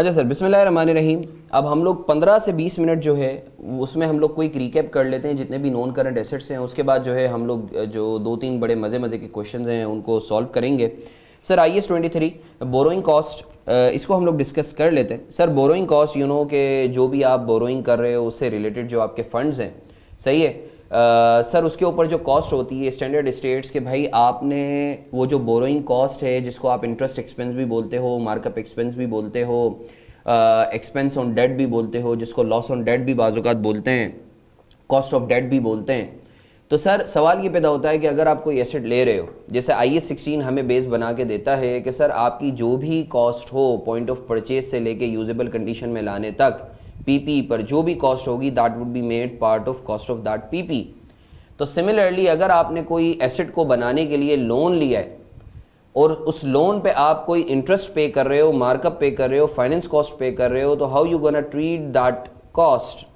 अच्छा सर, बिस्मिल्लाहिर्रहमानिर्रहीम। अब हम लोग 15 से 20 मिनट जो है उसमें हम लोग क्विक रिकैप कर लेते हैं जितने भी नॉन करंट एसेट्स हैं। उसके बाद जो है हम लोग जो 2-3 बड़े मज़े के क्वेश्चंस हैं उनको सॉल्व करेंगे। सर IAS 23 बोरोइंग कॉस्ट, इसको हम लोग डिस्कस कर लेते हैं। Sir borrowing cost you know कि जो भी आप बोरोइंग कर रहे हो उससे रिलेटेड जो आपके फंड्स हैं, सही है सर, उसके ऊपर जो कॉस्ट होती है स्टैंडर्ड स्टेट्स के भाई आपने वो जो बोरोइंग कॉस्ट है जिसको आप इंटरेस्ट एक्सपेंस भी बोलते हो, मार्कअप एक्सपेंस भी बोलते हो, एक्सपेंस ऑन डेट भी बोलते हो, जिसको लॉस ऑन डेट भी बाज़-औक़ात बोलते हैं, कॉस्ट ऑफ डेट भी बोलते हैं। तो सर सवाल ये पैदा होता है कि अगर आप कोई एसेट ले रहे हो, जैसे IAS 16 हमें बेस बना के देता है कि सर आपकी जो भी कॉस्ट हो पॉइंट ऑफ परचेज से लेके यूजेबल कंडीशन में लाने तक पीपी पर जो भी कॉस्ट होगी that would be made part of cost of that PP. तो सिमिलरली अगर आपने कोई एसेट को बनाने के लिए लोन लिया है और उस लोन पे आप कोई इंटरेस्ट पे कर रहे हो, मार्कअप पे कर रहे हो, फाइनेंस कॉस्ट पे कर रहे हो, तो how you gonna treat that cost,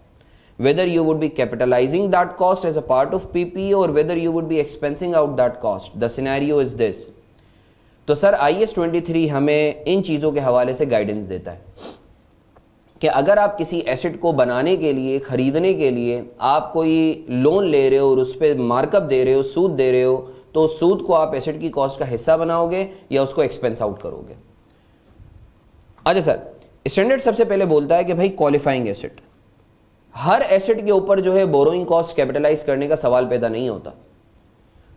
whether you would be capitalizing that cost as a part of PP or whether you would be expensing out that cost, the scenario is this। तो sir IAS 23 हमें इन चीज़ों के हवाले से guidance देता है कि अगर आप किसी एसेट को बनाने के लिए, ख़रीदने के लिए आप कोई लोन ले रहे हो और उस पर मार्कअप दे रहे हो, सूद दे रहे हो, तो सूद को आप एसेट की कॉस्ट का हिस्सा बनाओगे या उसको एक्सपेंस आउट करोगे। अच्छा सर, स्टैंडर्ड सबसे पहले बोलता है कि भाई क्वालिफाइंग एसेट, हर एसेट के ऊपर जो है बोरोइंग कॉस्ट कैपिटलाइज करने का सवाल पैदा नहीं होता।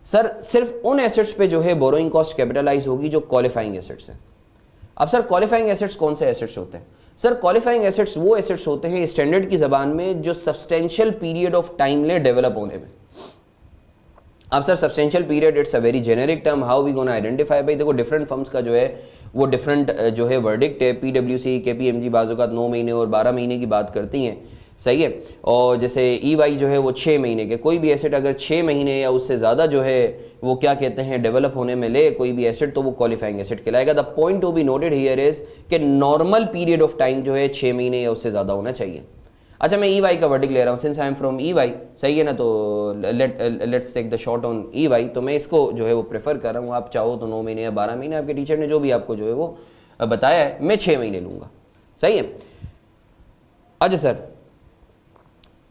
सर सिर्फ उन एसेट्स पे जो है बोरोइंग कॉस्ट कैपिटलाइज होगी जो क्वालिफाइंग एसेट्स हैं। अब सर क्वालिफाइंग एसेट्स कौन से एसेट्स होते हैं? सर क्वालिफाइंग एसेट्स वो एसेट्स होते हैं स्टैंडर्ड की ज़बान में जो सब्सटेंशियल पीरियड ऑफ टाइम ले डेवलप होने में। अब sir substantial period it's a very generic term, how we gonna identify? भाई देखो डिफरेंट फर्म्स का जो है वो डिफरेंट जो है वर्डिक्ट है। PwC, KPMG बाज़-औक़ात 9 महीने और 12 महीने की बात करती हैं, सही है। और जैसे EY जो है वो 6 महीने के, कोई भी एसेट अगर 6 महीने या उससे ज़्यादा जो है वो क्या कहते हैं डेवलप होने में ले कोई भी एसेट, तो वो क्वालिफाइंग एसेट कहलाएगा। The point to be noted here is कि नॉर्मल पीरियड ऑफ टाइम जो है 6 महीने या उससे ज़्यादा होना चाहिए। अच्छा मैं EY का वर्डिक्ट ले रहा हूँ, since I am from EY, सही है ना, तो let's take the shot on EY। तो मैं इसको जो है वो प्रेफर कर रहा हूँ। आप चाहो तो 9 महीने या 12 महीने, आपके टीचर ने जो भी आपको जो है वो बताया है, मैं 6 महीने लूँगा, सही है। अच्छा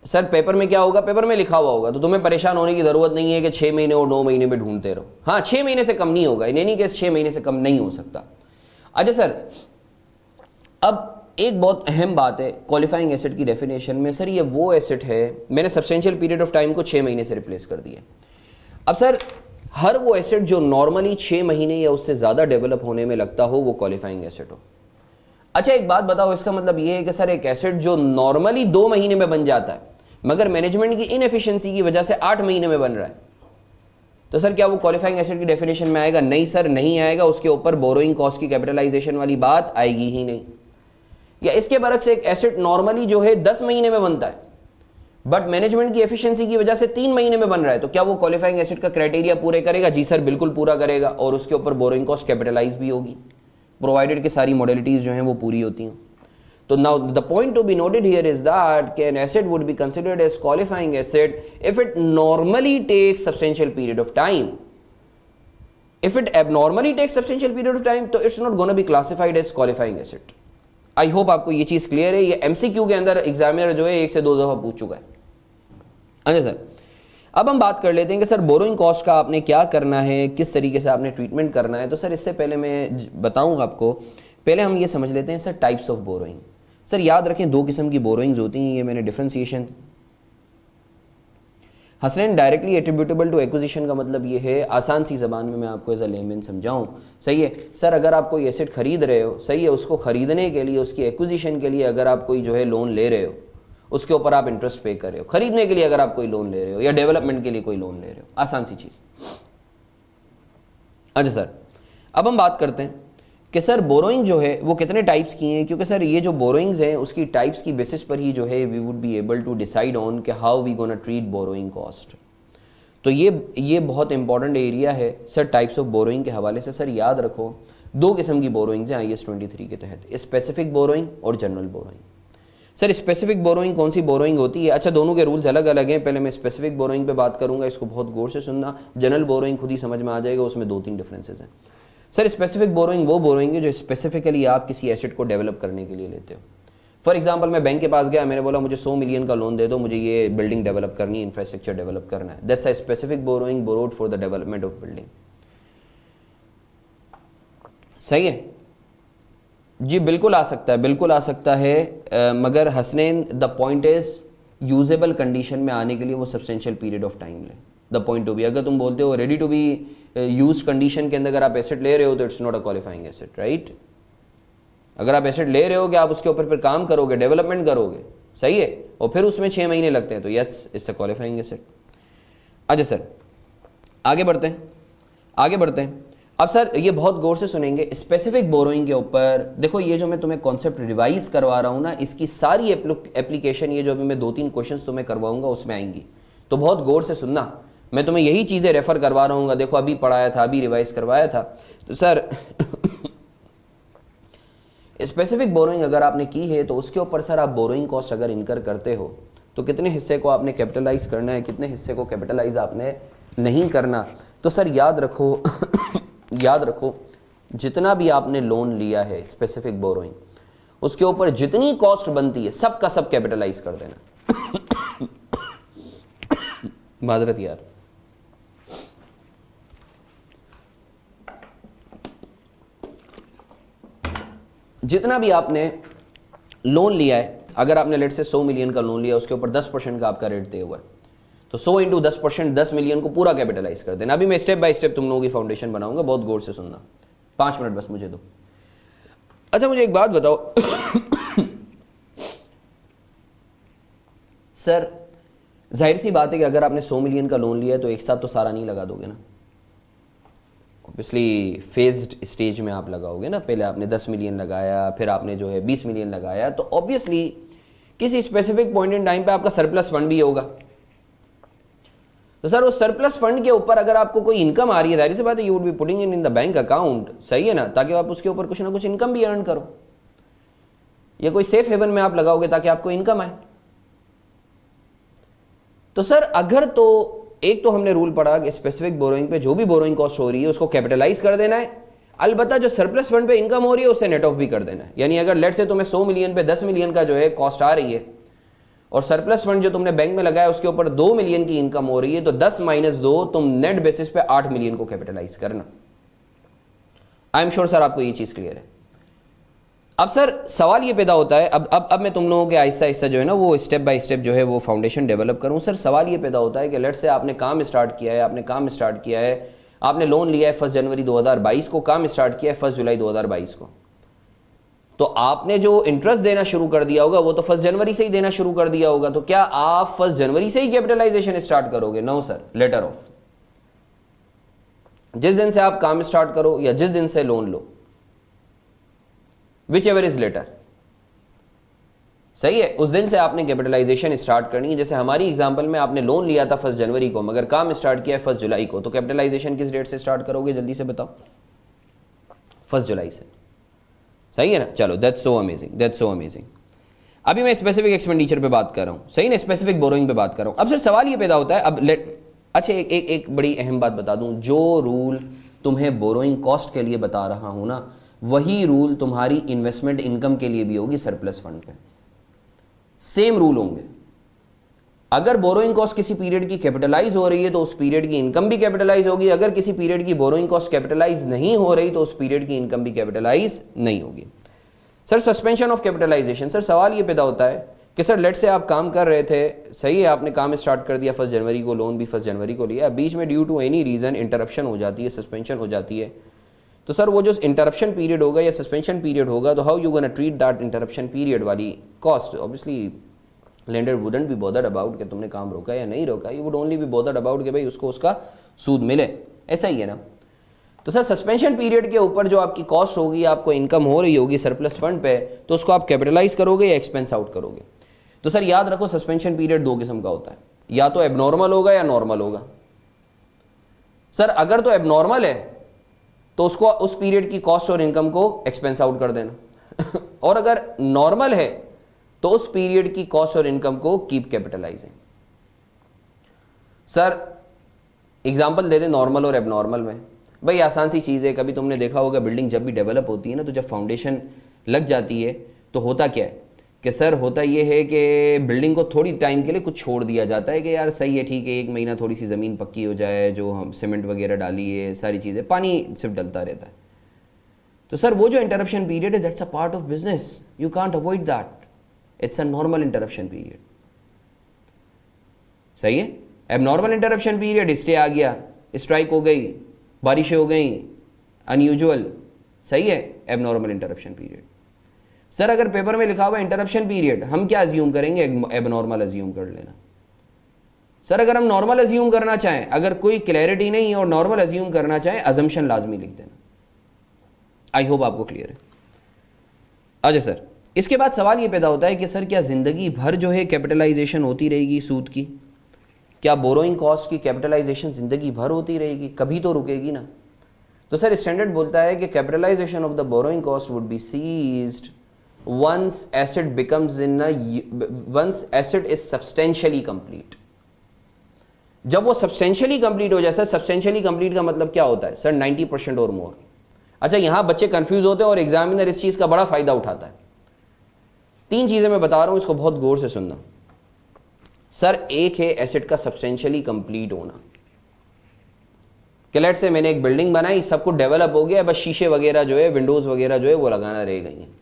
सर पेपर में क्या होगा? पेपर में लिखा हुआ होगा, तो तुम्हें परेशान होने की ज़रूरत नहीं है कि 6 महीने और 9 महीने में ढूंढते रहो। हाँ 6 महीने से कम नहीं होगा, इन एनी केस 6 महीने से कम नहीं हो सकता। अच्छा सर, अब एक बहुत अहम बात है क्वालिफाइंग एसेट की डेफिनेशन में। सर ये वो एसेट है, मैंने सब्सटेंशियल पीरियड ऑफ टाइम को 6 महीने से रिप्लेस कर दिया। अब सर हर वो एसेट जो नॉर्मली 6 महीने या उससे ज़्यादा डेवलप होने में लगता हो वो क्वालिफाइंग एसेट हो। अच्छा एक बात बताओ, इसका मतलब ये है कि सर एक एसेट जो नॉर्मली 2 महीने में बन जाता है मगर मैनेजमेंट की इनएफिशिएंसी की वजह से 8 महीने में बन रहा है, तो सर क्या वो क्वालिफाइंग एसेट की डेफिनेशन में आएगा? नहीं सर नहीं आएगा। उसके ऊपर बोरोइंग कॉस्ट की कैपिटलाइजेशन वाली बात आएगी ही नहीं। या इसके बरक्स एक एसेट नॉर्मली जो है 10 महीने में बनता है बट मैनेजमेंट की एफिशिएंसी की वजह से 3 महीने में बन रहा है, तो क्या वो क्वालिफाइंग एसेट का क्राइटेरिया पूरे करेगा? जी सर बिल्कुल पूरा करेगा, और उसके ऊपर बोरोइंग कॉस्ट कैपिटलाइज भी होगी प्रोवाइडेड कि सारी मॉडलिटीज जो हैं वो पूरी होती हैं। तो now the point to be noted here is that an asset would be considered as qualifying asset if it normally takes substantial period of time. If it abnormally takes substantial period of time तो it's not gonna be classified as qualifying asset. I hope आपको ये चीज clear है। ये MCQ के अंदर examiner जो है 1 से 2 दफा पूछ चुका है। अच्छा सर, अब हम बात कर लेते हैं कि सर बोरोइंग कॉस्ट का आपने क्या करना है, किस तरीके से आपने ट्रीटमेंट करना है। तो सर इससे पहले मैं बताऊंगा आपको, पहले हम ये समझ लेते हैं sir types of borrowing. Sir याद रखें 2 किस्म की बोरोइंग्स होती हैं, ये मैंने differentiation Hasnain directly attributable to acquisition का मतलब ये है, आसान सी ज़बान में मैं आपको एज अ लेमैन समझाऊँ, सही है। सर अगर आप कोई एसेट खरीद रहे हो, सही है, उसको ख़रीदने के लिए, उसकी एक्विजिशन के लिए अगर आप कोई जो है लोन ले रहे हो, उसके ऊपर आप इंटरेस्ट पे कर रहे हो, खरीदने के लिए अगर आप कोई लोन ले रहे हो या डेवलपमेंट के लिए कोई लोन ले रहे हो, आसान सी चीज़। अच्छा सर, अब हम बात करते हैं कि सर बोरोइंग जो है वो कितने टाइप्स की हैं, क्योंकि सर ये जो बोरोइंग्स हैं उसकी टाइप्स की बेसिस पर ही जो है we would be able to decide on कि how we gonna treat borrowing cost. तो ये बहुत इंपॉर्टेंट एरिया है सर टाइप्स ऑफ बोरोइंग के हवाले से। सर याद रखो 2 किस्म की बोरोइंग्स हैं IAS 23 के तहत, स्पेसिफिक बोरोइंग और general borrowing. Sir specific borrowing कौन सी बोरोइंग होती है? अच्छा दोनों के रूल्स अलग अलग हैं, पहले मैं स्पेसिफिक बोरोइंग पे बात करूंगा, इसको बहुत गौर से सुनना। जनरल बोरोइंग खुद ही समझ में आ जाएगा, उसमें 2-3 डिफरेंसेस हैं। सर स्पेसिफिक बोरोइंग वो बोरोइंग है जो स्पेसिफिकली आप किसी एसेट को डेवलप करने के लिए लेते हो। फॉर एग्जाम्पल मैं बैंक के पास गया, मैंने बोला मुझे 100 मिलियन का लोन दे दो, मुझे ये बिल्डिंग डेवलप करनी है, इंफ्रास्ट्रक्चर डेवलप करना है। That's a specific borrowing borrowed for the development of building. सही है जी, बिल्कुल आ सकता है, बिल्कुल आ सकता है, मगर Hasnain the point is usable condition में आने के लिए वो सब्सटेंशियल पीरियड ऑफ टाइम ले। द पॉइंट टू बी, अगर तुम बोलते हो ready to be use condition के अंदर अगर आप एसेट ले रहे हो तो it's not a qualifying asset, right. अगर आप एसेट ले रहे हो कि आप उसके ऊपर फिर काम करोगे, डेवलपमेंट करोगे, सही है, और फिर उसमें 6 महीने लगते हैं तो yes it's a qualifying asset. अच्छा सर आगे बढ़ते हैं, आगे बढ़ते हैं। अब सर ये बहुत गौर से सुनेंगे, स्पेसिफिक बोरोइंग के ऊपर देखो, ये जो मैं तुम्हें कॉन्सेप्ट रिवाइज करवा रहा हूँ ना, इसकी सारी एप्लीकेशन ये जो अभी मैं 2-3 क्वेश्चंस तुम्हें करवाऊंगा उसमें आएंगी, तो बहुत गौर से सुनना। मैं तुम्हें यही चीज़ें रेफर करवा रहा हूँ, देखो अभी पढ़ाया था, अभी रिवाइज करवाया था। तो सर स्पेसिफिक बोरोइंग अगर आपने की है तो उसके ऊपर सर आप बोरोइंग कॉस्ट अगर इनकर करते हो तो कितने हिस्से को आपने कैपिटलाइज करना है, कितने हिस्से को कैपिटलाइज आपने नहीं करना। तो सर याद रखो याद रखो, जितना भी आपने लोन लिया है स्पेसिफिक बोरोइंग, उसके ऊपर जितनी कॉस्ट बनती है सब का सब कैपिटलाइज कर देना। माजरत यार, जितना भी आपने लोन लिया है, अगर आपने लेट से 100 मिलियन का लोन लिया, उसके ऊपर 10% का आपका रेट दिया हुआ है, तो 100 इंटू 10%, 10 मिलियन को पूरा कैपिटलाइज कर देना। अभी मैं स्टेप बाय स्टेप तुम लोगों की फाउंडेशन बनाऊंगा, बहुत गौर से सुनना। 5 मिनट बस मुझे दो। अच्छा मुझे एक बात बताओ सर जाहिर सी बात है कि अगर आपने 100 मिलियन का लोन लिया है तो एक साथ तो सारा नहीं लगा दोगे ना, ऑब्वियसली फेज्ड स्टेज में आप लगाओगे ना। पहले आपने 10 मिलियन लगाया, फिर आपने जो है 20 मिलियन लगाया, तो ऑब्वियसली किसी स्पेसिफिक पॉइंट इन टाइम पे आपका सरप्लस फंड भी होगा। तो सर उस सरप्लस फंड के ऊपर अगर आपको कोई इनकम आ रही है, जाहिर सी बात है you would be putting in the bank account, सही है ना, ताकि आप उसके ऊपर कुछ ना कुछ इनकम भी अर्न करो, या कोई सेफ हेवन में आप लगाओगे ताकि आपको इनकम आए। तो सर अगर तो एक तो हमने रूल पढ़ा कि स्पेसिफिक बोरोइंग पे जो भी बोरोइंग कॉस्ट हो रही है उसको कैपिटलाइज कर देना है, अलबत्ता जो सरप्लस फंड पे इनकम हो रही है उससे नेट ऑफ भी कर देना है। यानी अगर लेट से तुम्हें 100 मिलियन पे 10 मिलियन का जो है कॉस्ट आ रही है और सरप्लस फंड जो तुमने बैंक में लगाया उसके ऊपर 2 मिलियन की इनकम हो रही है, तो 10 - 2 तुम नेट बेसिस पे 8 मिलियन को कैपिटलाइज करना। आई एम श्योर सर आपको ये चीज क्लियर है। अब सर सवाल ये पैदा होता है, अब मैं तुम लोगों के आहिस्ता आहिस्ता जो है ना वो स्टेप बाय स्टेप जो है वो फाउंडेशन डेवलप करूं। सर सवाल ये पैदा होता है कि लेट से आपने काम स्टार्ट किया है, आपने लोन लिया है 1 जनवरी 2022 को, काम स्टार्ट किया है 1 जुलाई 2022 को, तो आपने जो इंटरेस्ट देना शुरू कर दिया होगा वो तो 1 जनवरी से ही देना शुरू कर दिया होगा। तो क्या आप 1 जनवरी से ही कैपिटलाइजेशन स्टार्ट करोगे? No sir, later of. जिस दिन से आप काम स्टार्ट करो या जिस दिन से लोन लो, विच एवर इज लेटर, सही है, उस दिन से आपने कैपिटलाइजेशन स्टार्ट करनी है। जैसे हमारी एग्जांपल में आपने लोन लिया था 1 जनवरी को, मगर काम स्टार्ट किया है 1 जुलाई को, तो कैपिटलाइजेशन किस डेट से स्टार्ट करोगे जल्दी से बताओ? 1 जुलाई से, सही है ना। चलो that's so amazing, that's so amazing. अभी मैं स्पेसिफिक एक्सपेंडिचर पे बात कर रहा हूं, सही ना, स्पेसिफिक बोरोइंग पे बात कर रहा हूं। अब सर सवाल ये पैदा होता है, अब अच्छा एक बड़ी अहम बात बता दूं, जो रूल तुम्हें बोरोइंग कॉस्ट के लिए बता रहा हूं ना, वही रूल तुम्हारी इन्वेस्टमेंट इनकम के लिए भी होगी सरप्लस फंड पे, सेम रूल होंगे। अगर बोरोइंग कॉस्ट किसी पीरियड की कैपिटलाइज हो रही है तो उस पीरियड की इनकम भी कैपिटलाइज होगी, अगर किसी पीरियड की बोरोइंग कॉस्ट कैपिटलाइज नहीं हो रही तो उस पीरियड की इनकम भी कैपिटलाइज नहीं होगी। Sir suspension of capitalization, sir सवाल ये पैदा होता है कि सर लेट से आप काम कर रहे थे, सही है, आपने काम स्टार्ट कर दिया 1 जनवरी को, लोन भी 1 जनवरी को लिया, बीच में due to any reason interruption हो जाती है, सस्पेंशन हो जाती है, तो सर वो जो इंटरप्शन पीरियड होगा या सस्पेंशन पीरियड होगा, तो how you gonna treat that interruption period वाली cost? Obviously lender wouldn't be bothered about कि तुमने काम रोका या नहीं रोका, you would only be bothered about कि भाई उसको उसका सूद मिले, ऐसा ही है ना। तो सर सस्पेंशन पीरियड के ऊपर जो आपकी कॉस्ट होगी, आपको इनकम हो रही होगी सरप्लस फंड पे, तो उसको आप कैपिटलाइज करोगे या एक्सपेंस आउट करोगे? तो सर याद रखो सस्पेंशन पीरियड 2 किस्म का होता है, या तो एबनॉर्मल होगा या नॉर्मल होगा। सर अगर तो एबनॉर्मल है तो उसको उस पीरियड की कॉस्ट और इनकम को एक्सपेंस आउट कर देना और अगर नॉर्मल है तो उस पीरियड की कॉस्ट और इनकम को कीप कैपिटलाइजिंग। सर एग्जांपल दे दें नॉर्मल और एबनॉर्मल में, भाई आसान सी चीज़ है, कभी तुमने देखा होगा बिल्डिंग जब भी डेवलप होती है ना, तो जब फाउंडेशन लग जाती है तो होता क्या है कि सर होता ये है कि बिल्डिंग को थोड़ी टाइम के लिए कुछ छोड़ दिया जाता है कि यार सही है, ठीक है, 1 महीना थोड़ी सी ज़मीन पक्की हो जाए, जो हम सीमेंट वगैरह डाली है, सारी चीज़ें, पानी सिर्फ डलता रहता है। तो सर वो जो इंटरप्शन पीरियड है, that's a part of business, you can't avoid that, it's a normal interruption period. सही है, अब नॉर्मल इंटरप्शन पीरियड, स्टे आ गया, स्ट्राइक हो गई, बारिशें हो गई, अनयूजुअल, सही है, अब नॉर्मल इंटरप्शन पीरियड। सर अगर पेपर में लिखा हुआ इंटरप्शन पीरियड, हम क्या अज्यूम करेंगे? एब नॉर्मल अज्यूम कर लेना। सर अगर हम नॉर्मल अज्यूम करना चाहें, अगर कोई क्लैरिटी नहीं है और नॉर्मल अज्यूम करना चाहें, अजम्पशन लाजमी लिख देना। आई होप आपको क्लियर है। अच्छा सर, इसके बाद सवाल ये पैदा होता है कि सर क्या ज़िंदगी भर जो है कैपिटलाइजेशन होती रहेगी सूद की? क्या बोरोइंग कॉस्ट की कैपिटलाइजेशन ज़िंदगी भर होती रहेगी? कभी तो रुकेगी ना। तो सर स्टैंडर्ड बोलता है कि capitalization of the borrowing cost would be ceased once asset becomes once asset is substantially complete। जब वो सब्सटेंशियली कंप्लीट हो जाए। सर सब्सटेंशियली कंप्लीट का मतलब क्या होता है? सर 90% और मोर। अच्छा, यहां बच्चे कंफ्यूज होते हैं और एग्जामिनर इस चीज का बड़ा फायदा उठाता है। 3 चीजें मैं बता रहा हूं, इसको बहुत गौर से सुनना। सर एक है एसेट का सब्सटेंशियली कंप्लीट होना, कि लेट से मैंने एक बिल्डिंग बनाई, सब कुछ डेवलप हो गया, बस शीशे वगैरह जो है, विंडोज वगैरह जो है वो लगाना रह गई हैं।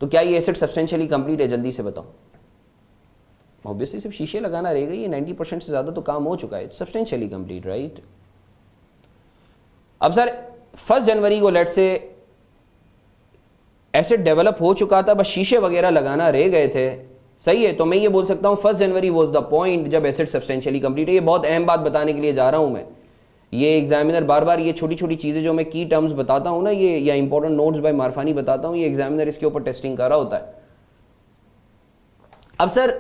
तो क्या ये एसेट सब्सटेंशियली कंप्लीट है? जल्दी से बताओ। ऑब्वियसली सिर्फ शीशे लगाना रहेगा, ये 90% से ज़्यादा तो काम हो चुका है, सब्सटेंशियली कंप्लीट, राइट। अब सर 1 जनवरी को लेट से एसेट डेवलप हो चुका था, बस शीशे वगैरह लगाना रह गए थे, सही है। तो मैं ये बोल सकता हूँ 1 जनवरी वॉज द पॉइंट जब एसेट सब्सटेंशियली कंप्लीट है। ये बहुत अहम बात बताने के लिए जा रहा हूँ मैं। ये एग्जामिनर बार बार ये छोटी छोटी चीज़ें जो मैं की टर्म्स बताता हूँ ना, ये या इंपॉर्टेंट नोट्स बाय मारफानी बताता हूँ, ये एग्जामिनर इसके ऊपर टेस्टिंग कर रहा होता है। अब सर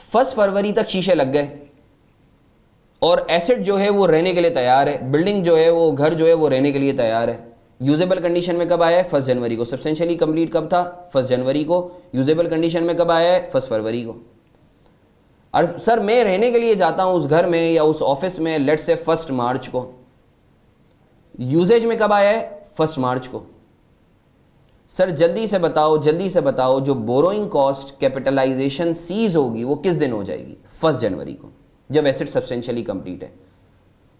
1 फरवरी तक शीशे लग गए और एसेट जो है वो रहने के लिए तैयार है, बिल्डिंग जो है वो, घर जो है वो रहने के लिए तैयार है। यूजेबल कंडीशन में कब आया है? 1 जनवरी को। सब्सटेंशियली कंप्लीट कब था? 1 जनवरी को। यूजेबल कंडीशन में कब आया है? 1 फरवरी को। और सर मैं रहने के लिए जाता हूं उस घर में या उस ऑफिस में, लेट्स से 1 मार्च को। यूजेज में कब आया है? 1 मार्च को। सर जल्दी से बताओ, जल्दी से बताओ, जो बोरोइंग कॉस्ट कैपिटलाइजेशन सीज होगी वो किस दिन हो जाएगी? 1 जनवरी को, जब एसेट सब्सटेंशियली कंप्लीट है।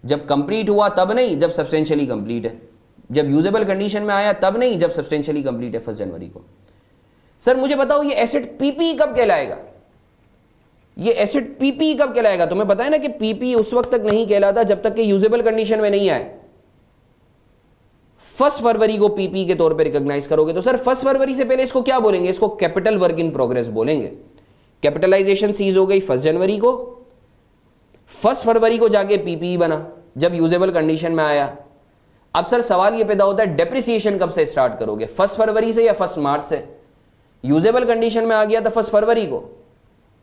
जब कंप्लीट हुआ तब नहीं, जब सब्सटेंशियली कंप्लीट है। जब यूजेबल कंडीशन में आया तब नहीं, जब सब्सटेंशियली कंप्लीट है 1 जनवरी को। सर मुझे बताओ ये एसेट पीपी कब कहलाएगा? ये एसेट पीपी कब कहलाएगा? तुम्हें पता है ना कि पीपी उस वक्त तक नहीं कहलाता जब तक कि यूजेबल कंडीशन में नहीं आए। 1 फरवरी को पीपी के तौर पे रिकॉग्नाइज करोगे। तो सर 1 फरवरी से पहले इसको क्या बोलेंगे? इसको कैपिटल वर्क इन प्रोग्रेस बोलेंगे। कैपिटलाइजेशन सीज हो गई 1 जनवरी को, 1 फरवरी को जाके पीपी बना जब यूजेबल कंडीशन में आया। अब सर सवाल ये पैदा होता है डेप्रिसिएशन कब से स्टार्ट करोगे? 1 फरवरी से या 1 मार्च से? यूजेबल कंडीशन में आ गया था 1 फरवरी को,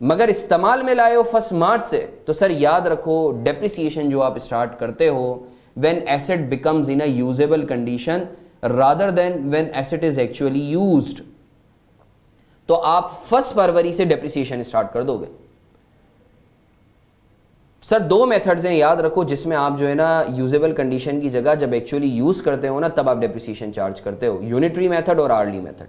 मगर इस्तेमाल में लाए हो 1 मार्च से, तो सर याद रखो डेप्रिसिएशन जो आप स्टार्ट करते हो when asset becomes in a usable condition rather than when asset is actually used, तो आप 1 फरवरी से डेप्रिसिएशन स्टार्ट कर दोगे। सर 2 मेथड्स हैं, याद रखो, जिसमें आप जो है ना यूजेबल कंडीशन की जगह जब एक्चुअली यूज करते हो ना तब आप डेप्रिसिएशन चार्ज करते हो, यूनिटरी मेथड और आर्ली मेथड।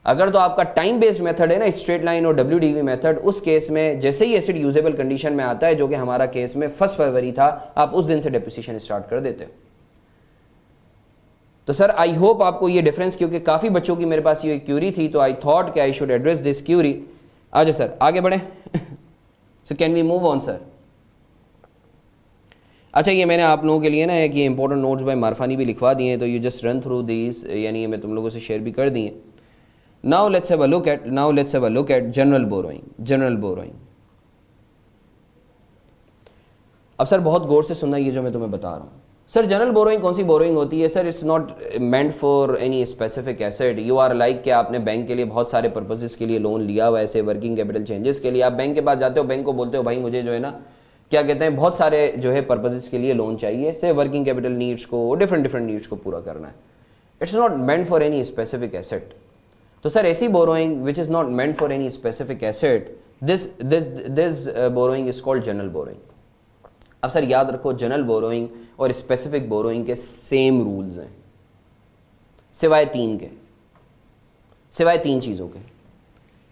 अगर तो आपका टाइम बेस्ड मेथड है ना, स्ट्रेट लाइन और WDV मेथड, उस केस में जैसे ही एसिड यूजेबल कंडीशन में आता है, जो कि हमारा केस में 1 फरवरी था, आप उस दिन से डेप्रिसिएशन स्टार्ट कर देते हो। तो सर आई होप आपको ये डिफरेंस, क्योंकि काफ़ी बच्चों की मेरे पास ये क्यूरी थी, तो आई थॉट कि I should address this query. अच्छा सर आगे बढ़ें। So can we move on sir? अच्छा ये मैंने आप लोगों के लिए ना एक ये इंपॉर्टेंट नोट्स बाय मारफानी भी लिखवा दिए हैं, तो you just run through these, यानी ये मैं तुम लोगों से शेयर भी कर दिए। Now let's have a look at general borrowing. अब सर बहुत गौर से सुनना ये जो मैं तुम्हें बता रहा हूँ। सर जनरल बोरोइंग कौन सी बोरोइंग होती है? Sir it's not meant for any specific asset. You are like कि आपने बैंक के लिए बहुत सारे पर्पसेस के लिए लोन लिया हुआ है, ऐसे वर्किंग कैपिटल चेंजेस के लिए। आप बैंक के पास जाते हो, बैंक को बोलते हो भाई मुझे जो है ना क्या कहते हैं, बहुत सारे जो है पर्पसेस के लिए लोन चाहिए, से वर्किंग कैपिटल नीड्स को, डिफरेंट नीड्स को पूरा करना है। It's not meant for any specific asset. तो सर ऐसी borrowing which is not meant for any specific asset, this borrowing is called general borrowing. अब सर याद रखो, जनरल बोरोइंग और स्पेसिफिक बोरोइंग के सेम रूल्स हैं, सिवाय तीन चीज़ों के।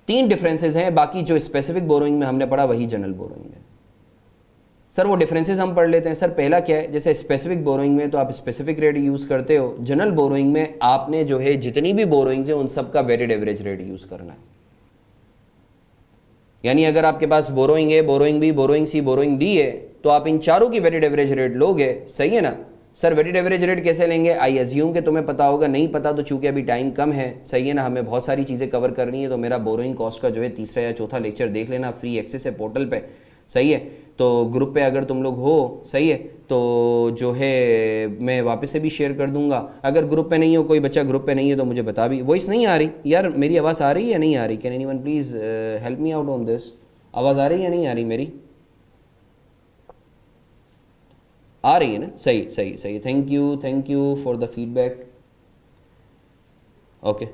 तीन डिफरेंसेस हैं, बाकी जो स्पेसिफिक बोरोइंग में हमने पढ़ा वही जनरल बोरोइंग है। सर वो डिफरेंसेस हम पढ़ लेते हैं। सर पहला क्या है, जैसे स्पेसिफिक बोरोइंग में तो आप स्पेसिफिक रेट यूज़ करते हो, जनरल बोरोइंग में आपने जो है जितनी भी बोरोइंग्स हैं उन सब का वेटेड एवरेज रेट यूज़ करना है। यानी अगर आपके पास बोरोइंग ए, बोरोइंग बी, बोरोइंग सी, बोरोइंग डी है, तो आप इन चारों की वेटेड एवरेज रेट लोगे, सही है ना। सर वेटेड एवरेज रेट कैसे लेंगे, आई एज्यूम कि तुम्हें पता होगा, नहीं पता तो चूंकि अभी टाइम कम है, सही है ना, हमें बहुत सारी चीज़ें कवर करनी है, तो मेरा बोरोइंग कॉस्ट का जो है तीसरा या चौथा लेक्चर देख लेना, फ्री एक्सेस है पोर्टल पे, सही है। तो ग्रुप पे अगर तुम लोग हो, सही है, तो जो है मैं वापस से भी शेयर कर दूंगा। अगर ग्रुप पे नहीं हो, कोई बच्चा ग्रुप पे नहीं है तो मुझे बता भी। वॉइस नहीं आ रही यार, मेरी आवाज़ आ रही है या नहीं आ रही, can anyone please help me out on this. आवाज़ आ रही है या नहीं आ रही मेरी, आ रही है ना, सही सही सही, thank you for the feedback. Okay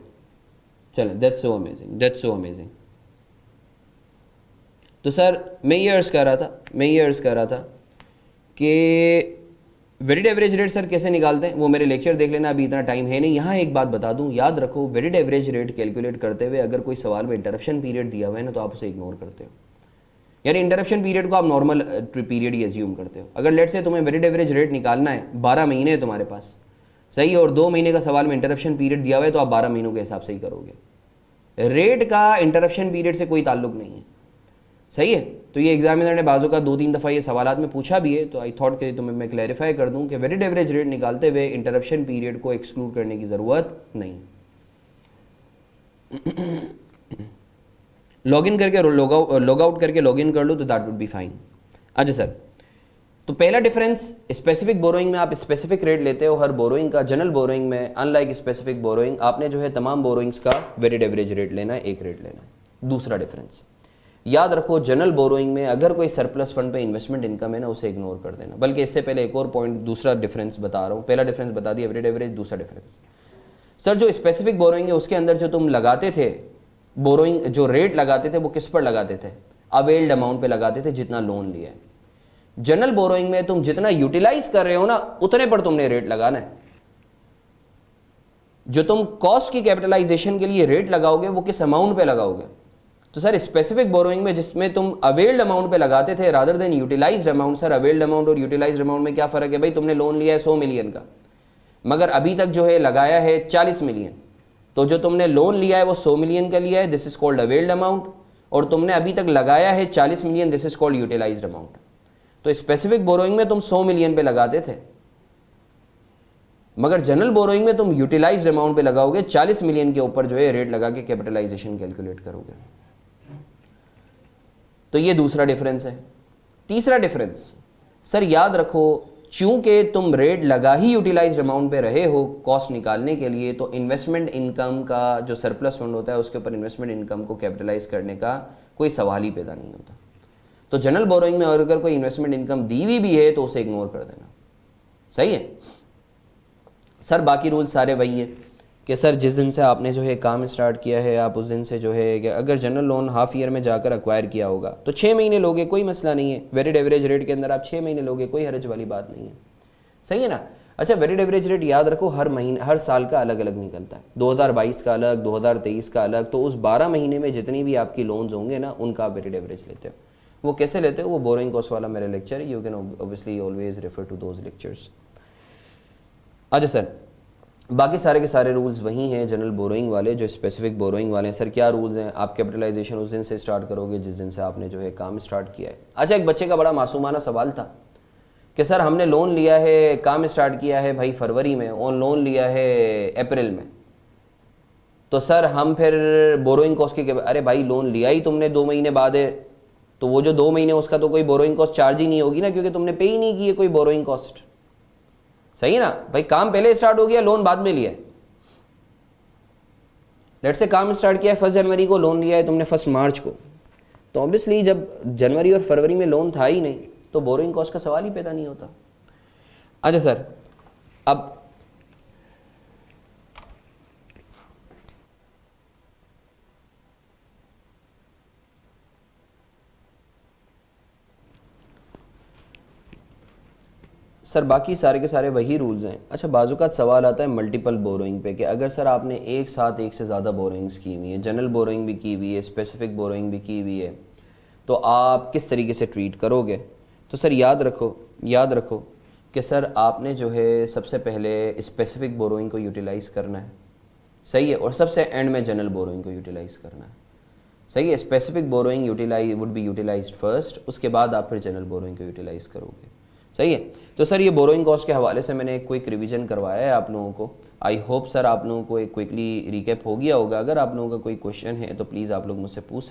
चलें, दैट्स सो अमेजिंग। तो सर मैं ये अर्ज़ कर रहा था कि वेटेड एवरेज रेट सर कैसे निकालते हैं, वो मेरे लेक्चर देख लेना, अभी इतना टाइम है नहीं। यहाँ एक बात बता दूँ, याद रखो, वेटेड एवरेज रेट कैलकुलेट करते हुए अगर कोई सवाल में इंटरप्शन पीरियड दिया हुआ है ना, तो आप उसे इग्नोर करते हो। यानी इंटरप्शन पीरियड को आप नॉर्मल पीरियड ही एज्यूम करते हो। अगर लेट से तुम्हें वेटेड एवरेज रेट निकालना है, 12 महीने है तुम्हारे पास, सही है, और 2 महीने का सवाल में इंटरप्शन पीरियड दिया हुआ है, तो आप 12 महीनों के हिसाब से ही करोगे। रेट का इंटरप्शन पीरियड से कोई ताल्लुक नहीं है, सही है। तो ये एग्जामिनर ने बाजू का 2-3 दफ़ा ये सवालात में पूछा भी है, तो आई थॉट कि तुम्हें मैं क्लैरिफाई कर दूं कि वेटेड एवरेज रेट निकालते हुए इंटरप्शन पीरियड को एक्सक्लूड करने की ज़रूरत नहीं। लॉगिन करके लॉग आउट करके लॉगिन कर लो तो दैट वुड बी फाइन। अच्छा सर, तो पहला डिफरेंस, स्पेसिफिक बोरोइंग में आप स्पेसिफिक रेट लेते हो हर बोरोइंग का, जनरल बोरोइंग में अनलाइक स्पेसिफिक बोरोइंग आपने जो है तमाम बोरोइंग्स का वेटेड एवरेज रेट लेना है, एक रेट लेना है। दूसरा डिफरेंस याद रखो, जनरल बोरोइंग में अगर कोई सरप्लस फंड पे इन्वेस्टमेंट इनकम है ना, उसे इग्नोर कर देना। बल्कि इससे पहले एक और पॉइंट, दूसरा डिफरेंस बता रहा हूँ। पहला डिफरेंस बता दिया वेटेड एवरेज, दूसरा डिफरेंस सर जो स्पेसिफिक बोरोइंग है उसके अंदर जो तुम लगाते थे बोरोइंग, जो रेट लगाते थे वो किस पर लगाते थे, अवेल्ड अमाउंट पे लगाते थे, जितना लोन लिया है। जनरल बोरोइंग में तुम जितना यूटिलाइज कर रहे हो ना, उतने पर तुमने रेट लगाना है। जो तुम कॉस्ट की कैपिटलाइजेशन के लिए रेट लगाओगे वो किस अमाउंट पे लगाओगे। तो सर स्पेसिफिक बोरोइंग में जिसमें तुम अवेल्ड अमाउंट पे लगाते थे rather than utilized amount, sir availed amount और यूटिलाइज्ड अमाउंट में क्या फर्क है भाई, तुमने लोन लिया है 100 मिलियन का, मगर अभी तक जो है लगाया है 40 मिलियन, तो जो तुमने लोन लिया है वो 100 मिलियन का लिया है, this is called availed amount, और तुमने अभी तक लगाया है 40 million, this is called utilized amount. तो स्पेसिफिक बोरोइंग में तुम 100 मिलियन पे लगाते थे, मगर जनरल बोरोइंग में तुम यूटिलाइज्ड अमाउंट पे लगाओगे, 40 मिलियन के ऊपर जो है रेट लगा के कैपिटलाइजेशन कैलकुलेट करोगे। तो ये दूसरा डिफरेंस है। तीसरा डिफरेंस सर याद रखो, चूंकि तुम रेट लगा ही यूटिलाइज्ड अमाउंट पे रहे हो कॉस्ट निकालने के लिए, तो इन्वेस्टमेंट इनकम का जो सरप्लस फंड होता है उसके ऊपर इन्वेस्टमेंट इनकम को कैपिटलाइज करने का कोई सवाल ही पैदा नहीं होता। तो जनरल बोरोइंग में अगर कोई इन्वेस्टमेंट इनकम दी हुई भी है तो उसे इग्नोर कर देना, सही है। सर बाकी रूल सारे वही हैं कि सर जिस दिन से आपने जो है काम स्टार्ट किया है, आप उस दिन से जो है कि अगर जनरल लोन हाफ ईयर में जाकर अक्वायर किया होगा तो 6 महीने लोगे, कोई मसला नहीं है। वेटेड एवरेज रेट के अंदर आप 6 महीने लोगे, कोई हर्ज वाली बात नहीं है, सही है ना। अच्छा, वेटेड एवरेज रेट याद रखो हर महीने, हर साल का अलग अलग निकलता है। 2022 का अलग, 2023 का अलग। तो उस 12 महीने में जितनी भी आपकी लोन्स होंगे ना, उनका आप वेटेड एवरेज लेते हो। वो कैसे लेते हो, वो बोरोइंग कॉस्ट वाला मेरा लेक्चर है, you can obviously always refer to those lectures. अच्छा सर, बाकी सारे के सारे रूल्स वही हैं जनरल बोरोइंग वाले जो स्पेसिफिक बोरोइंग वाले हैं। सर क्या रूल्स हैं, आप कैपिटलाइजेशन उस दिन से स्टार्ट करोगे जिस दिन से आपने जो है काम स्टार्ट किया है। अच्छा, एक बच्चे का बड़ा मासूमाना सवाल था कि सर हमने लोन लिया है, काम स्टार्ट किया है भाई फरवरी में और लोन लिया है अप्रैल में, तो सर हम फिर बोरोइंग कॉस्ट की, अरे भाई लोन लिया ही तुमने 2 महीने बाद है, तो वो जो 2 महीने उसका तो कोई बोरोइंग कॉस्ट चार्ज ही नहीं होगी ना, क्योंकि तुमने पे ही नहीं की है कोई बोरोइंग कॉस्ट, सही है ना भाई। काम पहले स्टार्ट हो गया, लोन बाद में लिया है। लेट से काम स्टार्ट किया है 1 जनवरी को, लोन लिया है तुमने 1 मार्च को, तो ऑब्वियसली जब जनवरी और फरवरी में लोन था ही नहीं तो बोरोइंग कॉस्ट का सवाल ही पैदा नहीं होता। अच्छा सर, अब सर बाकी सारे के सारे वही रूल्स हैं। अच्छा, बाज़ात सवाल आता है मल्टीपल बोरोइंग पे कि अगर सर आपने एक साथ एक से ज़्यादा बोरोइंग्स की हुई है, जनरल बोरोइंग भी की हुई है, स्पेसिफिक बोरोइंग भी की हुई है, तो आप किस तरीके से ट्रीट करोगे? तो सर याद रखो कि सर आपने जो है सबसे पहले स्पेसिफिक बोरोइंग को यूटिलाइज़ करना है, सही है, और सबसे एंड में जनरल बोरोइंग को यूटिलाइज़ करना है, सही है। Specific borrowing would be utilized first, उसके बाद आप फिर जनरल बोरोइंग को यूटिलाइज़ करोगे, सही है। तो सर ये बोरोइंग कॉस्ट के हवाले से मैंने एक क्विक रिवीजन करवाया है आप लोगों को। आई होप सर आप लोगों को एक क्विकली रिकैप हो गया होगा। अगर आप लोगों का कोई क्वेश्चन है तो प्लीज़ आप लोग मुझसे पूछ सकते हैं।